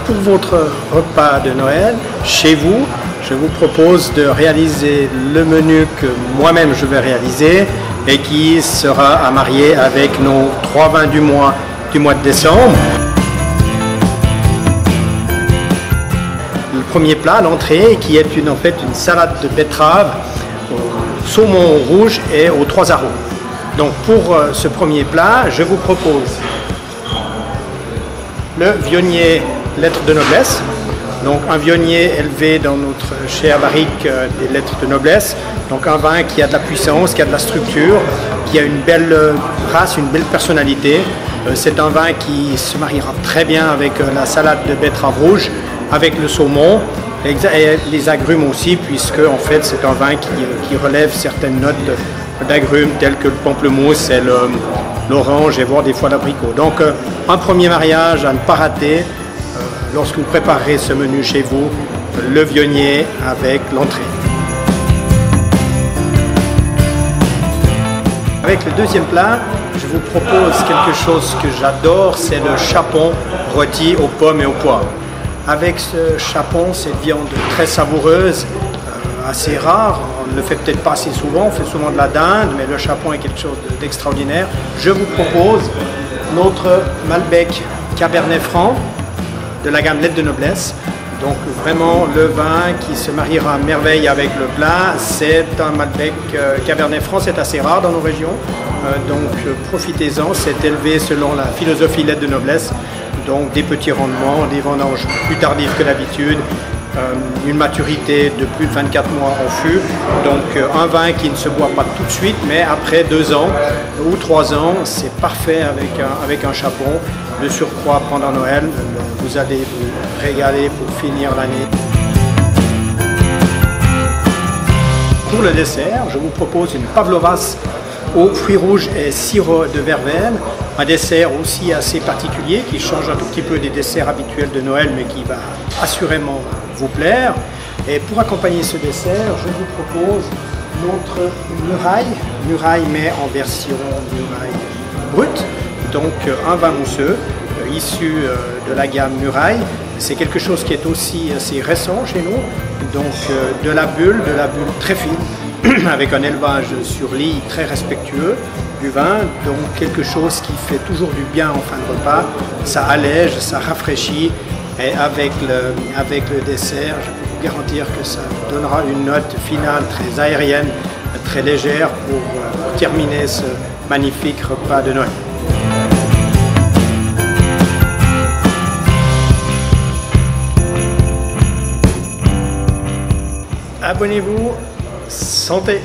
pour votre repas de Noël, chez vous, je vous propose de réaliser le menu que moi-même je vais réaliser et qui sera à marier avec nos 3 vins du mois de décembre. Le premier plat, l'entrée, qui est en fait une salade de betterave au saumon rouge et aux 3 arômes. Donc pour ce premier plat, je vous propose le Viognier lettres de noblesse. Donc un Viognier élevé dans notre chère barrique des lettres de noblesse. Donc un vin qui a de la puissance, qui a de la structure, qui a une belle race, une belle personnalité. C'est un vin qui se mariera très bien avec la salade de betterave rouge, avec le saumon et les agrumes aussi, puisque en fait c'est un vin qui relève certaines notes d'agrumes tels que le pamplemousse et l'orange et voire des fois l'abricot. Donc un premier mariage à ne pas rater lorsque vous préparez ce menu chez vous, le Viognier avec l'entrée. Avec le deuxième plat, je vous propose quelque chose que j'adore, c'est le chapon rôti aux pommes et aux poires. Avec ce chapon, cette viande très savoureuse, assez rare, on ne le fait peut-être pas assez souvent, on fait souvent de la dinde, mais le chapon est quelque chose d'extraordinaire. Je vous propose notre Malbec Cabernet Franc de la gamme lettres de noblesse. Donc vraiment le vin qui se mariera à merveille avec le plat, c'est un Malbec Cabernet Franc, c'est assez rare dans nos régions, donc profitez-en, c'est élevé selon la philosophie lettres de noblesse, donc des petits rendements, des vendanges plus tardives que d'habitude, une maturité de plus de 24 mois en fût, donc un vin qui ne se boit pas tout de suite, mais après 2 ans ou 3 ans, c'est parfait avec un chapon. De surcroît, pendant Noël, vous allez vous régaler pour finir l'année. Pour le dessert, je vous propose une pavlovas aux fruits rouges et sirop de verveine, un dessert aussi assez particulier qui change un tout petit peu des desserts habituels de Noël, mais qui va assurément vous plaire. Et pour accompagner ce dessert, je vous propose notre muraille mais en version muraille brute. Donc un vin mousseux issu de la gamme Muraille. C'est quelque chose qui est aussi assez récent chez nous. Donc de la bulle très fine, avec un élevage sur lit très respectueux du vin. Donc quelque chose qui fait toujours du bien en fin de repas. Ça allège, ça rafraîchit. Et avec le dessert, je peux vous garantir que ça donnera une note finale très aérienne, très légère pour terminer ce magnifique repas de Noël. Abonnez-vous, santé!